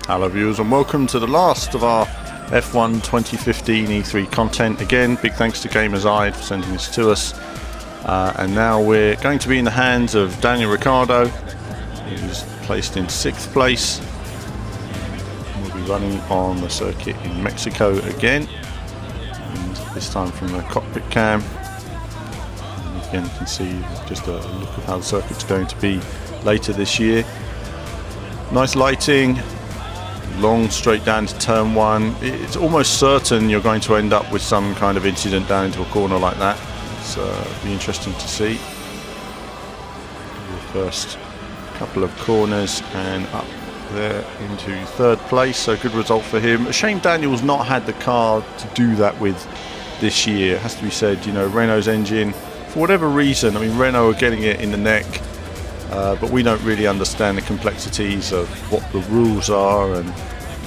Hello viewers, and welcome to the last of our F1 2015 E3 content. Again, big thanks to Gamer's Eye for sending this to us. And now we're going to be in the hands of Daniel Ricciardo, who's placed in 6th place. We'll be running on the circuit in Mexico again, and this time from the cockpit cam. And again, you can see just a look of how the circuit's going to be later this year. Nice lighting. Long straight down to turn 1. It's almost certain you're going to end up with some kind of incident down into a corner like that. So it'll be interesting to see. The first couple of corners and up there into 3rd place, so good result for him. A shame Daniel's not had the car to do that with this year. It has to be said, you know, Renault's engine, for whatever reason, I mean, Renault are getting it in the neck. But we don't really understand the complexities of what the rules are and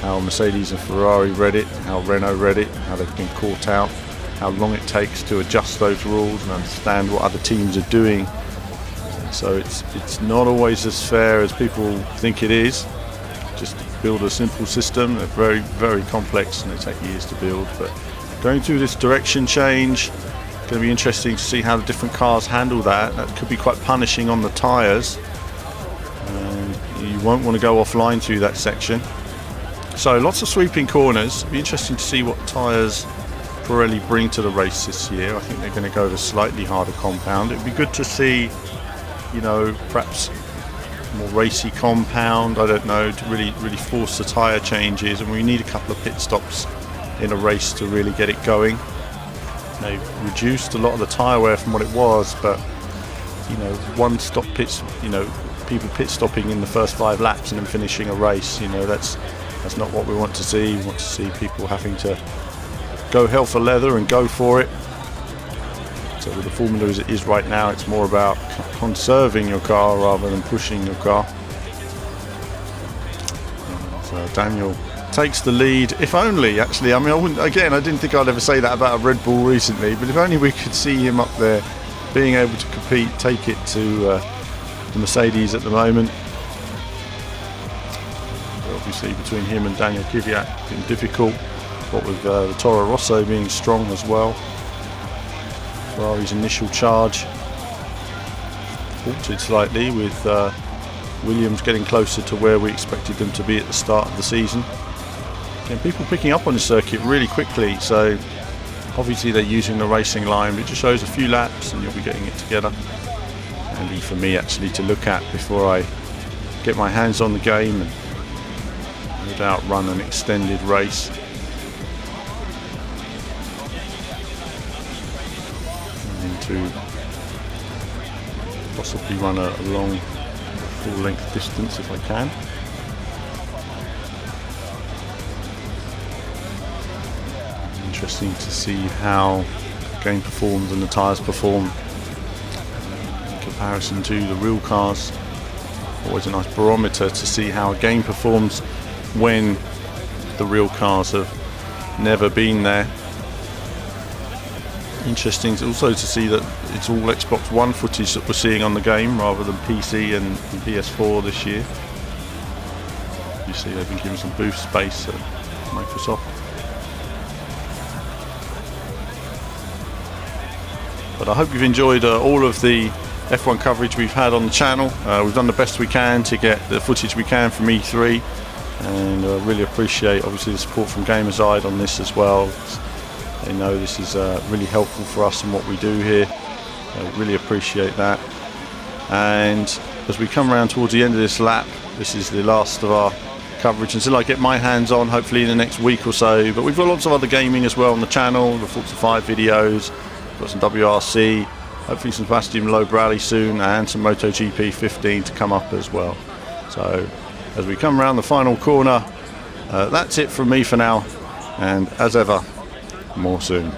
how Mercedes and Ferrari read it, how Renault read it, how they've been caught out, how long it takes to adjust those rules and understand what other teams are doing. So it's not always as fair as people think it is. Just build a simple system. They're very, very complex and they take years to build. But going through this direction change, it's going to be interesting to see how the different cars handle that. That could be quite punishing on the tyres, and you won't want to go offline through that section. So lots of sweeping corners. It'll be interesting to see what tyres Pirelli bring to the race this year. I think they're going to go with a slightly harder compound. It'd be good to see, you know, perhaps more racy compound, I don't know, to really force the tyre changes, and we need a couple of pit stops in a race to really get it going. They've reduced a lot of the tyre wear from what it was, but you know, one stop pits, you know, people pit stopping in the first 5 laps and then finishing a race, you know, that's not what we want to see. We want to see people having to go hell for leather and go for it. So with the formula as it is right now, it's more about conserving your car rather than pushing your car. So Daniel takes the lead. If only, actually, I mean, I didn't think I'd ever say that about a Red Bull recently, but if only we could see him up there being able to compete, take it to the Mercedes at the moment. Obviously between him and Daniel Kvyat being difficult, what with the Toro Rosso being strong as well. Ferrari's initial charge halted slightly with Williams getting closer to where we expected them to be at the start of the season. Again, people picking up on the circuit really quickly, so obviously they're using the racing line. It just shows a few laps and you'll be getting it together. Handy for me actually to look at before I get my hands on the game and no doubt run an extended race. And to possibly run a long full length distance if I can. Interesting to see how the game performs and the tyres perform in comparison to the real cars. Always a nice barometer to see how a game performs when the real cars have never been there. Interesting also to see that it's all Xbox One footage that we're seeing on the game rather than PC and PS4 this year. You see they've been given some booth space at Microsoft. But I hope you've enjoyed all of the F1 coverage we've had on the channel. We've done the best we can to get the footage we can from E3, and I really appreciate obviously the support from Gamer's Eye on this as well. They know this is really helpful for us and what we do here. I really appreciate that. And as we come around towards the end of this lap, this is the last of our coverage until I get my hands on, hopefully in the next week or so. But we've got lots of other gaming as well on the channel, the Forza 5 videos. Got some WRC, hopefully some Sebastian Loeb Rally soon, and some MotoGP 15 to come up as well. So as we come around the final corner, that's it from me for now, and as ever, more soon.